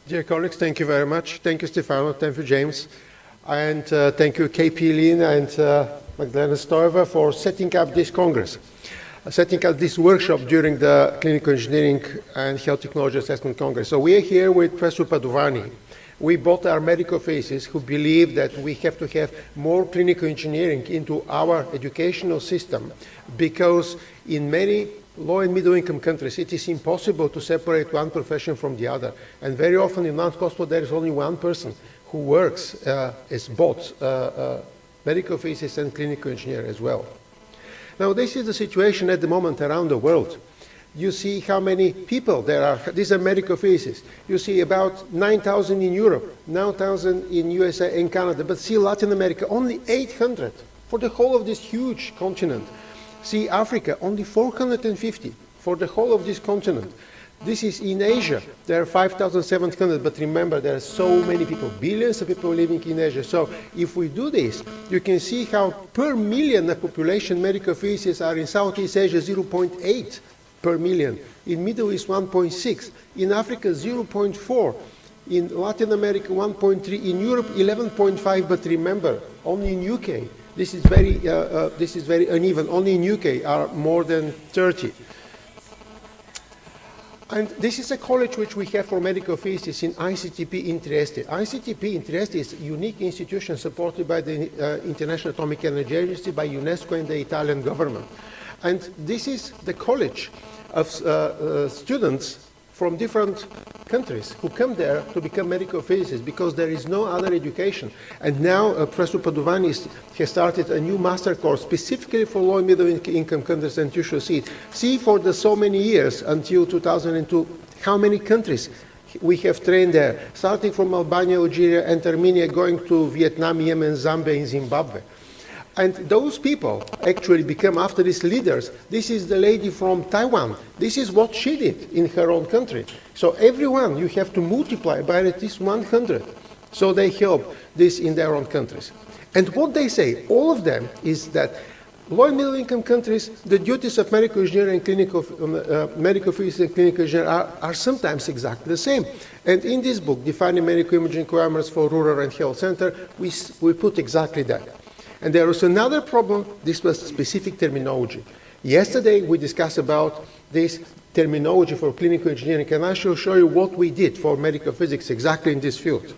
Dear colleagues, thank you very much. Thank you, Stefano. Thank you, James. And thank you, KP Lin and Magdalena Stoiva for setting up this Congress, setting up this workshop during the Clinical Engineering and Health Technology Assessment Congress. So we are here with Professor Padovani. We both are medical faces who believe that we have to have more clinical engineering into our educational system because in many low and middle income countries it is impossible to separate one profession from the other. And very often in one hospital there is only one person who works as both medical faces and clinical engineer as well. Now this is the situation at the moment around the world. You see how many people there are. These are medical faces. You see about 9,000 in Europe, 9,000 in USA and Canada, but see Latin America, only 800 for the whole of this huge continent. See Africa, only 450 for the whole of this continent. This is in Asia. There are 5,700, but remember there are so many people, billions of people living in Asia. So if we do this, you can see how per million of population medical faces are in Southeast Asia 0.8. per million. In Middle East, 1.6. In Africa, 0.4. In Latin America, 1.3. In Europe, 11.5. But remember, only in UK, this is very uneven. Only in UK are more than 30. And this is a college which we have for medical faces in ICTP in Trieste. ICTP in Trieste is a unique institution supported by the International Atomic Energy Agency, by UNESCO and the Italian government. And this is the college of students from different countries who come there to become medical physicists because there is no other education. And now Professor Padovani has started a new master course specifically for low and middle income countries, and you should see it. See for the so many years until 2002 how many countries we have trained there, starting from Albania, Algeria, and Armenia, going to Vietnam, Yemen, Zambia, and Zimbabwe. And those people actually become, after these leaders, this is the lady from Taiwan. This is what she did in her own country. So everyone, you have to multiply by at least 100. So they help this in their own countries. And what they say, all of them, is that low and middle income countries, the duties of medical engineer and clinical, medical physics and clinical engineer are sometimes exactly the same. And in this book, Defining Medical Imaging Requirements for Rural and Health Center, we put exactly that. And there was another problem. This was specific terminology. Yesterday we discussed about this terminology for clinical engineering, and I shall show you what we did for medical physics exactly in this field.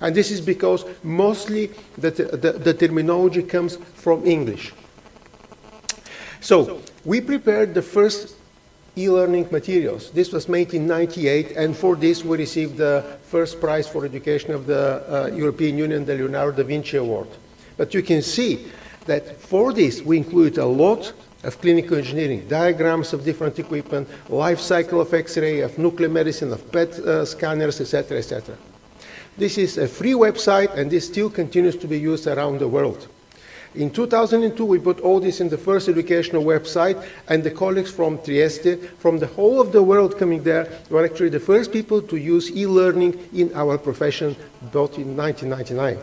And this is because mostly the terminology comes from English. So we prepared the first e-learning materials. This was made in '98, and for this we received the first prize for education of the European Union, the Leonardo da Vinci Award. But you can see that for this we include a lot of clinical engineering, diagrams of different equipment, life cycle of X-ray, of nuclear medicine, of PET scanners, etc., etc. This is a free website, and this still continues to be used around the world. In 2002, we put all this in the first educational website, and the colleagues from Trieste, from the whole of the world coming there, were actually the first people to use e-learning in our profession, built in 1999.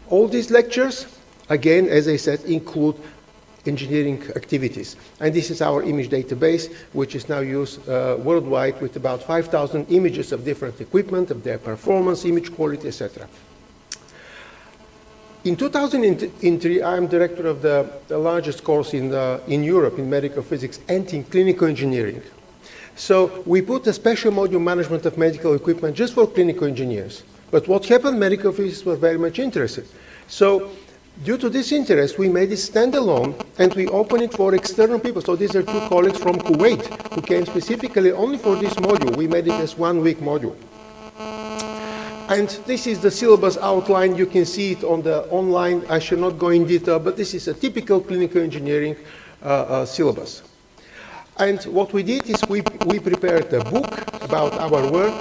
All these lectures, again, as I said, include engineering activities. And this is our image database, which is now used worldwide with about 5,000 images of different equipment, of their performance, image quality, etc. In 2003, I am director of the largest course in Europe in medical physics and in clinical engineering. So we put a special module, management of medical equipment, just for clinical engineers. But what happened, medical physicists were very much interested. So due to this interest, we made it standalone, and we opened it for external people. So these are two colleagues from Kuwait who came specifically only for this module. We made it as 1 week module. And this is the syllabus outline. You can see it on the online. I shall not go in detail, but this is a typical clinical engineering syllabus. And what we did is we prepared a book about our work,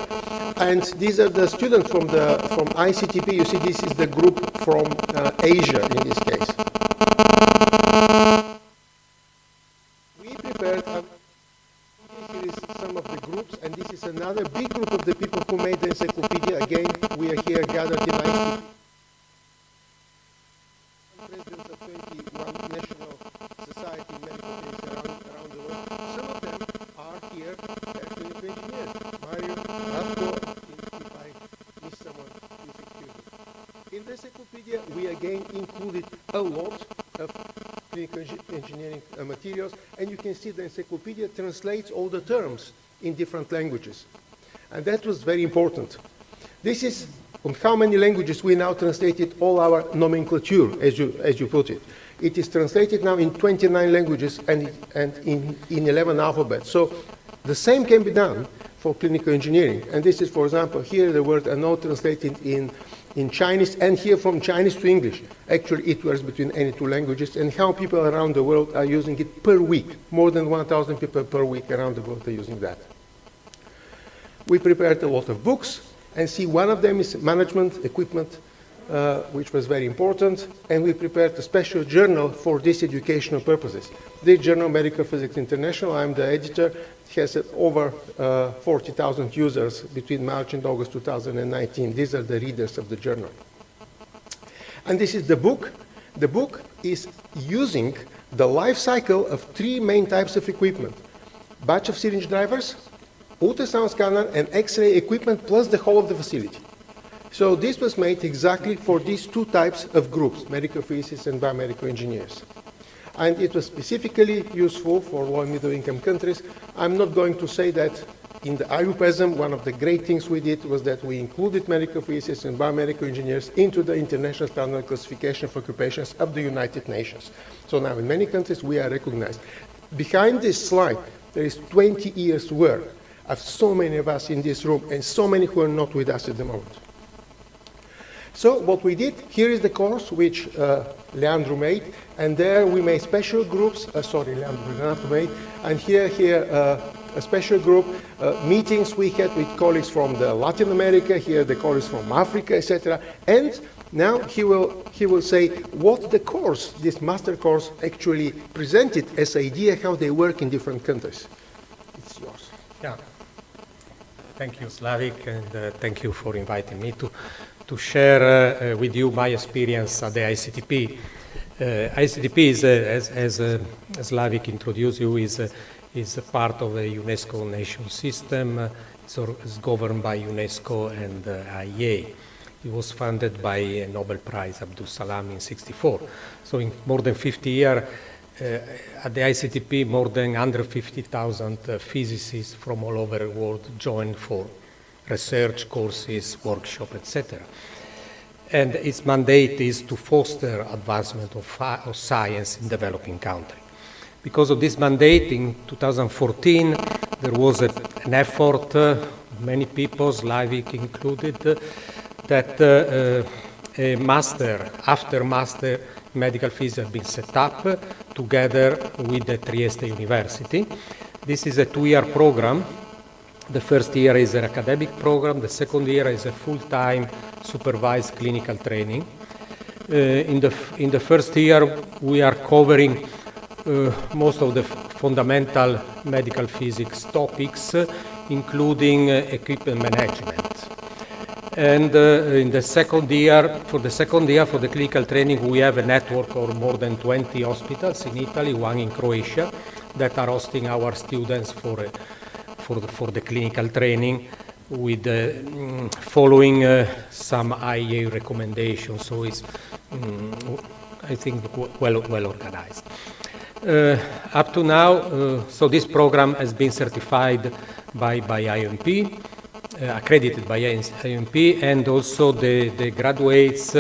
and these are the students from ICTP. You see, this is the group from Asia in this case. We prepared, here is some of the groups, and this is another big group of the people who made the encyclopedia. Again, we are here gathered in ICTP. Presidents of 21 national society medical things around the world. Some of them are here, clinical engineers. Mario, Ratko, again included a lot of clinical engineering materials, and you can see the encyclopedia translates all the terms in different languages. And that was very important. This is on how many languages we now translated all our nomenclature, as you put it. It is translated now in 29 languages and in 11 alphabets. So the same can be done for clinical engineering. And this is, for example, here the word "ano" translated in Chinese, and here from Chinese to English. Actually, it works between any two languages, and how people around the world are using it per week. More than 1,000 people per week around the world are using that. We prepared a lot of books, and see, one of them is management equipment, which was very important, and we prepared a special journal for these educational purposes. This journal, Medical Physics International, I'm the editor. It has over 40,000 users between March and August 2019. These are the readers of the journal. And this is the book. The book is using the life cycle of 3 main types of equipment: batch of syringe drivers, ultrasound scanner, and X-ray equipment, plus the whole of the facility. So this was made exactly for these 2 types of groups, medical physicists and biomedical engineers. And it was specifically useful for low and middle income countries. I'm not going to say that in the IUPASM, one of the great things we did was that we included medical physicists and biomedical engineers into the International Standard Classification for Occupations of the United Nations. So now in many countries we are recognized. Behind this slide, there is 20 years' work of so many of us in this room and so many who are not with us at the moment. So what we did, here is the course which Leandro made, and there we made special groups, Renato made, and here a special group, meetings we had with colleagues from Latin America, here the colleagues from Africa, etc. And now he will say what the course, this master course, actually presented as idea, how they work in different countries. It's yours. Yeah. Thank you, Slavik, and thank you for inviting me to share with you my experience at the ICTP. ICTP is, as Slavik introduced you, is a part of the UNESCO nation system. It's governed by UNESCO and IEA. It was funded by a Nobel Prize, Abdul Salam, in '64. So in more than 50 years, at the ICTP, more than 150,000 physicists from all over the world joined for research courses, workshops, etc. And its mandate is to foster advancement of science in developing countries. Because of this mandate, in 2014, there was an effort, many people, Slavik included, that a master, after master medical physics has been set up together with the Trieste University. This is a 2-year program. The first year is an academic program. The second year is a full-time supervised clinical training. In the first year, we are covering most of the fundamental medical physics topics, including equipment management. And in the second year, for the clinical training, we have a network of more than 20 hospitals in Italy, 1 in Croatia, that are hosting our students for the clinical training, with following some IEA recommendations. So it's, I think, well organized. Up to now, so this program has been certified by IMP, accredited by IMP, and also the graduates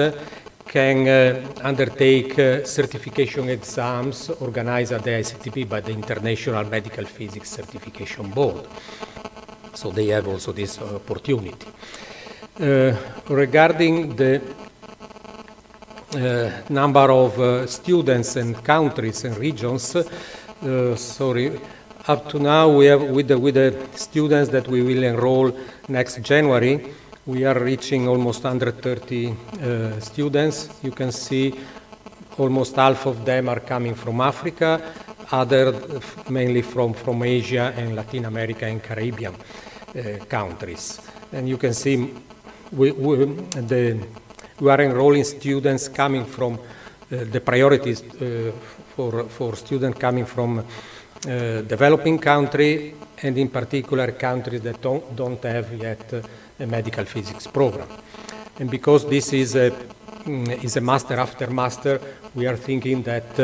can undertake certification exams organized at the ICTP by the International Medical Physics Certification Board. So they have also this opportunity. Regarding the number of students and countries and regions, up to now we have, with the students that we will enroll next January, we are reaching almost 130 students. You can see almost half of them are coming from Africa, other mainly from Asia and Latin America and Caribbean countries. And you can see we are enrolling students coming from the priorities for students coming from developing country, and in particular countries that don't have yet a medical physics program. And because this is a is a master after master, we are thinking that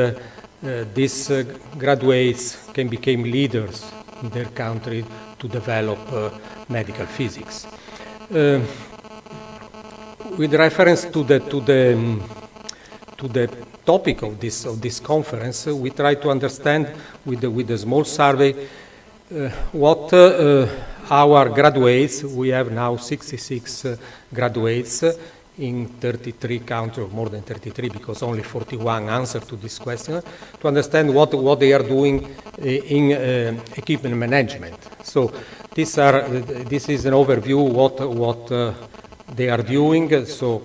these graduates can become leaders in their country to develop medical physics. With reference to the topic of this conference, we try to understand with a small survey what our graduates, we have now 66 graduates in 33 countries, or more than 33, because only 41 answer to this question, to understand what they are doing in equipment management. So this is an overview what they are doing. So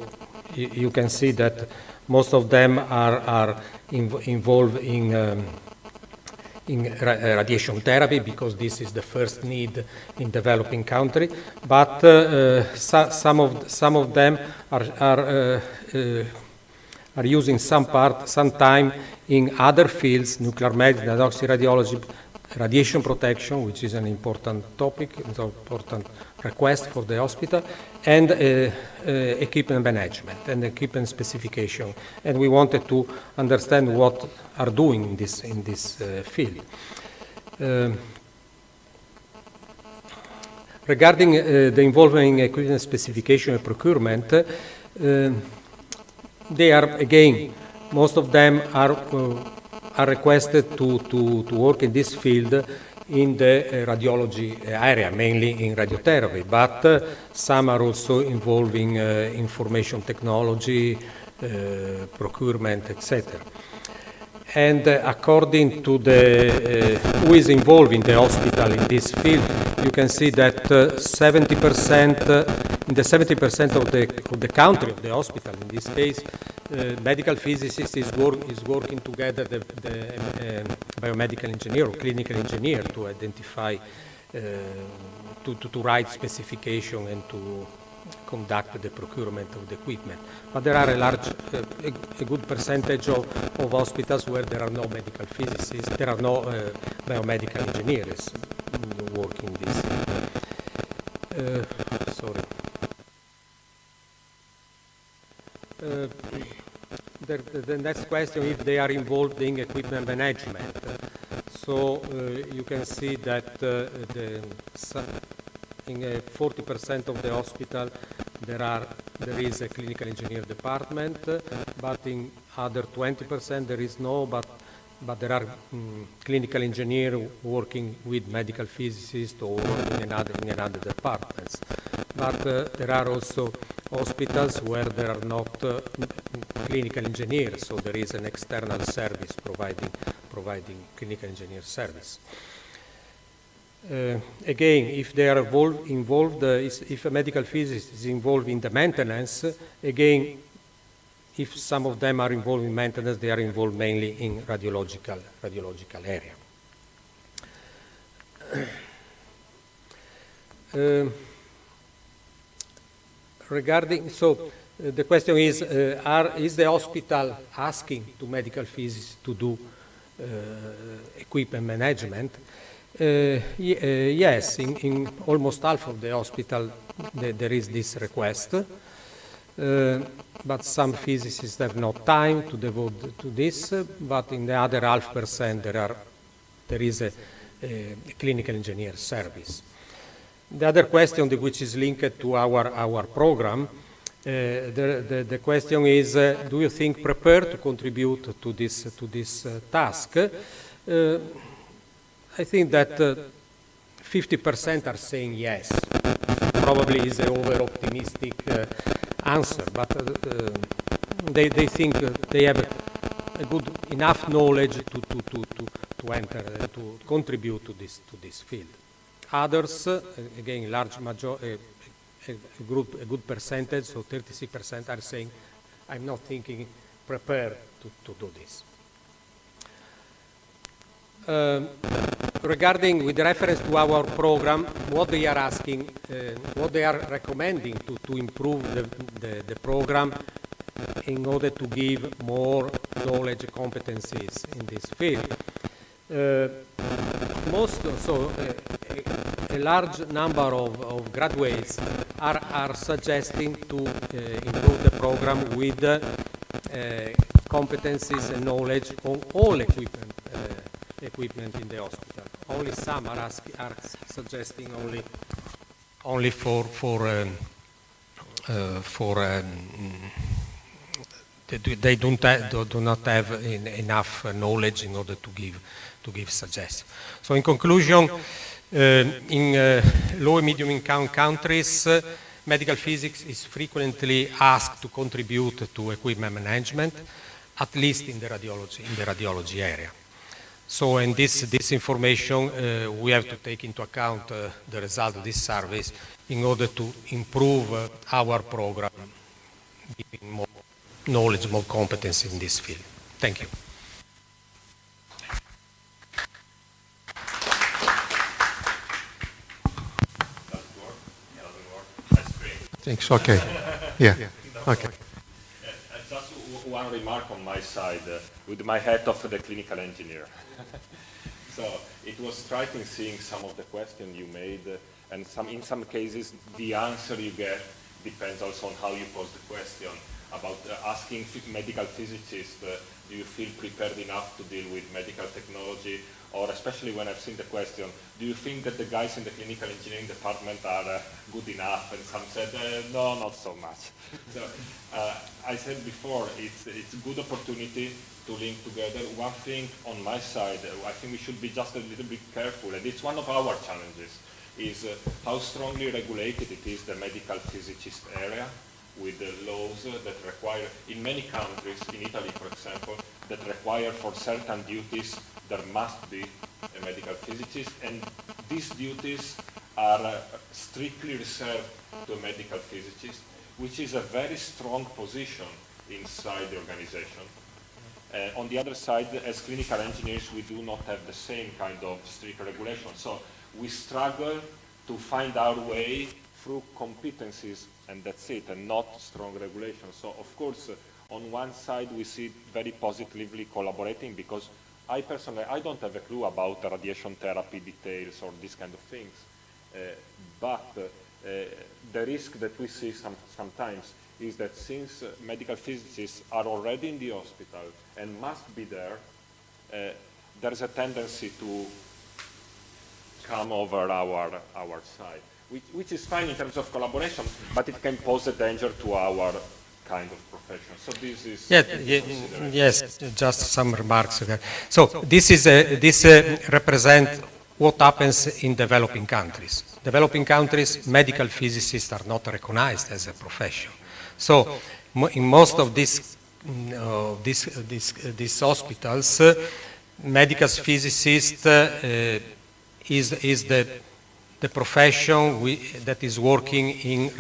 you can see that most of them are involved in radiation therapy, because this is the first need in developing country. But some of them are using some time in other fields: nuclear medicine, radiology, radiation protection, which is an important topic, an important request for the hospital, and equipment management and equipment specification. And we wanted to understand what are doing in this field. Regarding the involvement in equipment specification and procurement, they are, again, most of them are requested to work in this field in the radiology area, mainly in radiotherapy, but some are also involved in information technology, procurement, etc. And according to who is involved in the hospital in this field, you can see that 70%, in the 70% of the country, of the hospital in this case, medical physicist is working together the biomedical engineer or clinical engineer to identify, to write specification and to conduct the procurement of the equipment. But there are a good percentage of hospitals where there are no medical physicists, there are no biomedical engineers working this. Sorry. The next question, if they are involved in equipment management. So you can see that in 40% of the hospital there is a clinical engineer department, but in other 20% there is no, but there are clinical engineers working with medical physicists or in another departments. But there are also hospitals where there are not clinical engineers, so there is an external service providing clinical engineer service. Again, if they are involved, if a medical physicist is involved in the maintenance, again, if some of them are involved in maintenance, they are involved mainly in radiological area. The question is the hospital asking to medical physicists to do equipment management? Yes, in almost half of the hospital there is this request, but some physicists have no time to devote to this, but in the other 0.5% there is a clinical engineer service. The other question which is linked to our program, the question is, do you think prepared to contribute to this task? I think that 50% are saying yes. Probably is an over-optimistic answer, but they think they have a good enough knowledge to enter to contribute to this field. Others, again, large majority, a good percentage, so 36% are saying, I'm not thinking prepared to do this. Regarding, with reference to our program, what they are asking, what they are recommending to improve the program in order to give more knowledge competencies in this field. a large number of graduates are suggesting to improve the program with competencies and knowledge on all equipment in the hospital. Only some are suggesting only for they do not have enough knowledge in order to give suggestions. So in conclusion, in low and medium income countries, medical physics is frequently asked to contribute to equipment management, at least in the radiology area. So in this information, we have to take into account the result of this survey in order to improve our program, giving more knowledge, more competence in this field. Thank you. Thanks. Okay. Yeah. Okay. Just one remark on my side, with my hat of the clinical engineer. So it was striking seeing some of the questions you made, and in some cases the answer you get depends also on how you pose the question. About asking medical physicists, do you feel prepared enough to deal with medical technology? Or especially when I've seen the question, do you think that the guys in the clinical engineering department are good enough? And some said, no, not so much. So I said before, it's a good opportunity to link together. One thing on my side, I think we should be just a little bit careful, and it's one of our challenges, is how strongly regulated it is, the medical physicist area, with the laws that require, in many countries, in Italy for example, that require for certain duties there must be a medical physicist, and these duties are strictly reserved to a medical physicist, which is a very strong position inside the organization. On the other side, as clinical engineers, we do not have the same kind of strict regulation, so we struggle to find our way through competencies, and that's it, and not strong regulation. So of course, on one side we see very positively collaborating, because I personally, I don't have a clue about radiation therapy details or these kind of things, but the risk that we see sometimes is that since medical physicists are already in the hospital and must be there, there's a tendency to come over our side. Which is fine in terms of collaboration, but it can pose a danger to our kind of profession. So this is... Yes, just some remarks. Okay. So this represents what happens in developing countries. Developing countries, medical physicists are not recognized as a profession. So in most of these hospitals, medical physicist is the profession that is working in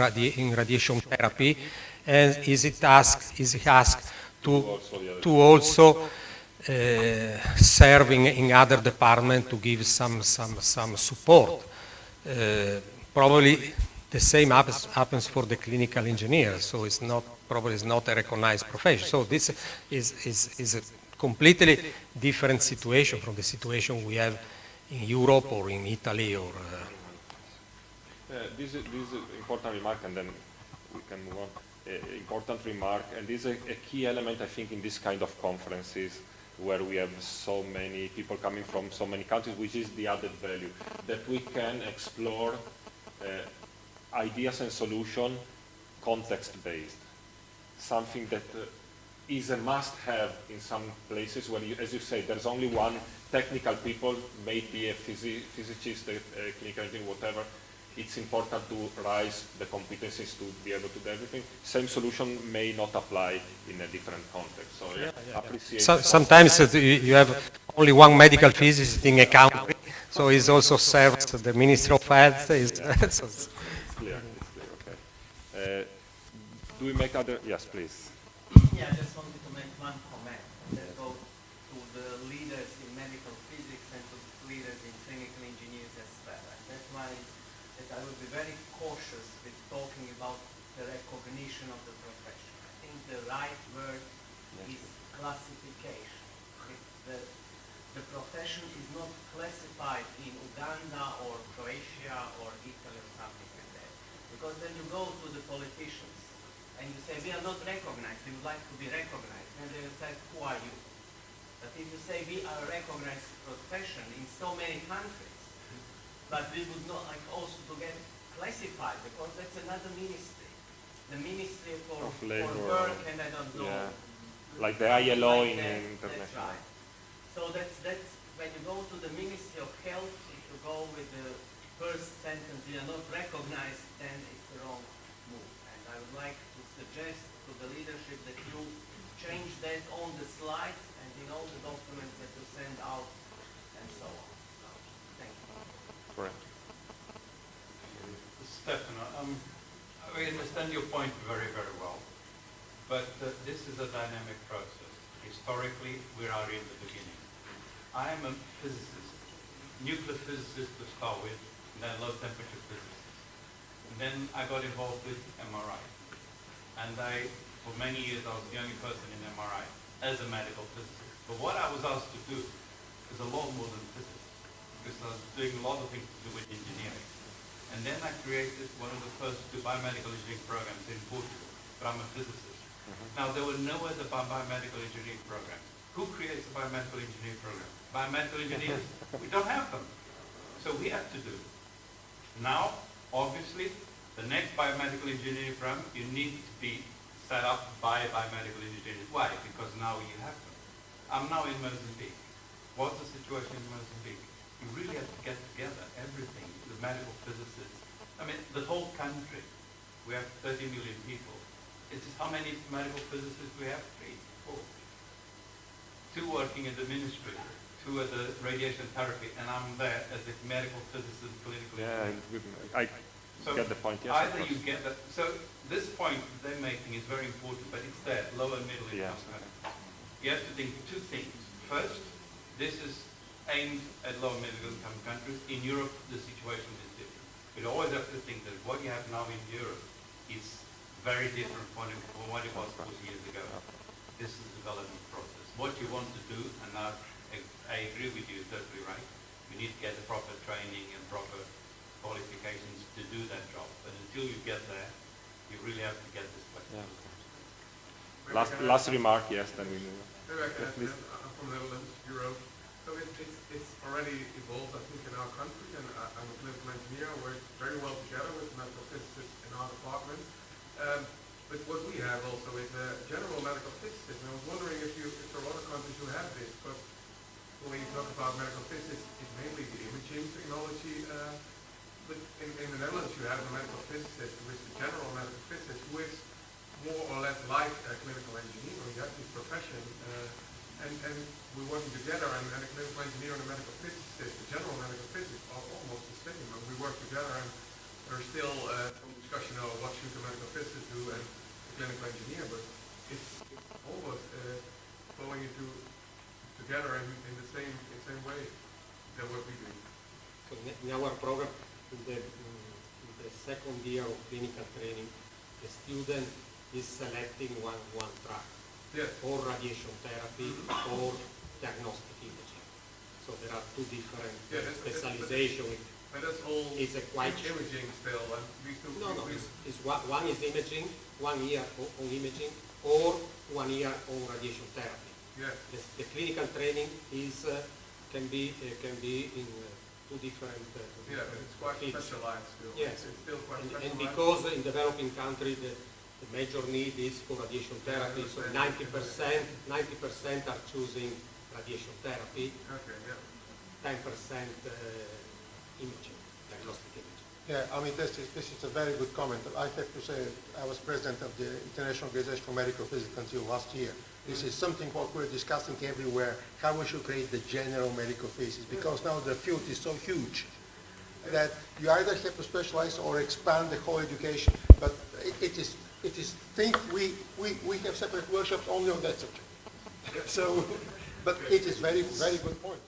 radiation therapy, and is asked to also serve in other departments to give some support. Probably the same happens for the clinical engineer, so it's not a recognized profession. So this is a completely different situation from the situation we have in Europe or in Italy or. This is an important remark, and then we can move on. Important remark, and this is a key element, I think, in this kind of conferences where we have so many people coming from so many countries, which is the added value, that we can explore ideas and solutions context-based, something that is a must-have in some places where, as you say, there's only one technical people, maybe a physicist, a clinical engineer, whatever. It's important to raise the competencies to be able to do everything. Same solution may not apply in a different context. So appreciate. Sometimes you have only one medical physicist in a country, so it also serves the Ministry of Health. It's clear. Okay. Do we make other? Yes, please. Yeah, I just wanted to make one comment that goes to the leaders in medical physics and to leaders in clinical engineers as well. And that's why I will be very cautious with talking about the recognition of the profession. I think the right word is classification. If the profession is not classified in Uganda or Croatia or Italy or something like that. Because then you go to the politicians and you say, we are not recognized, we would like to be recognized. And they will say, who are you? But if you say we are a recognized profession in so many countries, but we would not like also to get classified because that's another ministry. The Ministry for Labor, Work and I don't know. yeah. Like the ILO like in that. international. That's right. So that's when you go to the Ministry of Health, if you go with the first sentence, we are not recognized, then it's the wrong move. And I would like to suggest to the leadership that you change that on the slides and in all the documents that you send out and so on. So, thank you. Correct. Stefano, I understand your point very, very well, but this is a dynamic process. Historically, we are in the beginning. I am a physicist, nuclear physicist to start with, and then low temperature physicist. And then I got involved with MRI. And for many years, I was the only person in MRI as a medical physicist. But what I was asked to do is a lot more than physics, because I was doing a lot of things to do with engineering. And then I created one of the first two biomedical engineering programs in Portugal, but I'm a physicist. Now, there were no other biomedical engineering programs. Who creates a biomedical engineering program? Biomedical engineers. We don't have them. So we have to do it. Now, obviously, the next biomedical engineering program, you need to be set up by biomedical engineers. Why? Because now you have them. I'm now in Mozambique. What's the situation in Mozambique? You really have to get together everything, the medical physicists. I mean, the whole country. We have 30 million people. It's just how many medical physicists we have? 3, 4. 2 working in the ministry, 2 at the radiation therapy, and I'm there as a medical physicist, clinical engineer. I get the point, yes. Either you get that. So this point they're making is very important, but it's there, low and middle income countries. You have to think 2 things. First, this is aimed at low and middle income countries. In Europe, the situation is different. You always have to think that what you have now in Europe is very different from what it was 40 years ago. This is a development process. What you want to do, and now I agree with you totally right, you need to get the proper training and proper qualifications to do that job. But until you get there, you really have to get this flexibility. Yeah. Last remark, yes, then we move. Maybe I can add, I'm from the Netherlands, Europe. So it's already evolved, I think, in our country, and I'm a clinical engineer. I work very well together with medical physicists in our department. But what we have also is a general medical physicist. And I was wondering if there are other countries who have this, but when you talk about medical physicists, it's mainly the imaging technology. But in the Netherlands, you have a medical physicist who is the general medical physicist, who is more or less like a clinical engineer. You have this profession. And we're working together, and a clinical engineer and a medical physicist, the general medical physicist, are almost the same. And we work together, and there's still some discussion of what should the medical physicist do and the clinical engineer, but it's almost going together in the same way than what we do. So in our program, in the second year of clinical training, the student is selecting one track. Yes. Or radiation therapy or diagnostic imaging. So there are 2 different specializations. But that's all It's a quite imaging still. And we still it's one is imaging, 1 year on imaging, or 1 year on radiation therapy. Yeah. The clinical training is can be in 2 different. Yeah, but it's quite fields. specialized still. Yes. It's still quite specialized. And because in developing country the major need is for radiation therapy, so 90% are choosing radiation therapy, Okay, yeah. 10% imaging, diagnostic imaging. Yeah, I mean, this is a very good comment. I have to say, I was president of the International Organization for Medical Physics until last year. This is something what we're discussing everywhere, how we should create the general medical physics, because now the field is so huge that you either have to specialize or expand the whole education, but it is we have separate workshops only on that subject. So, but it is very good point.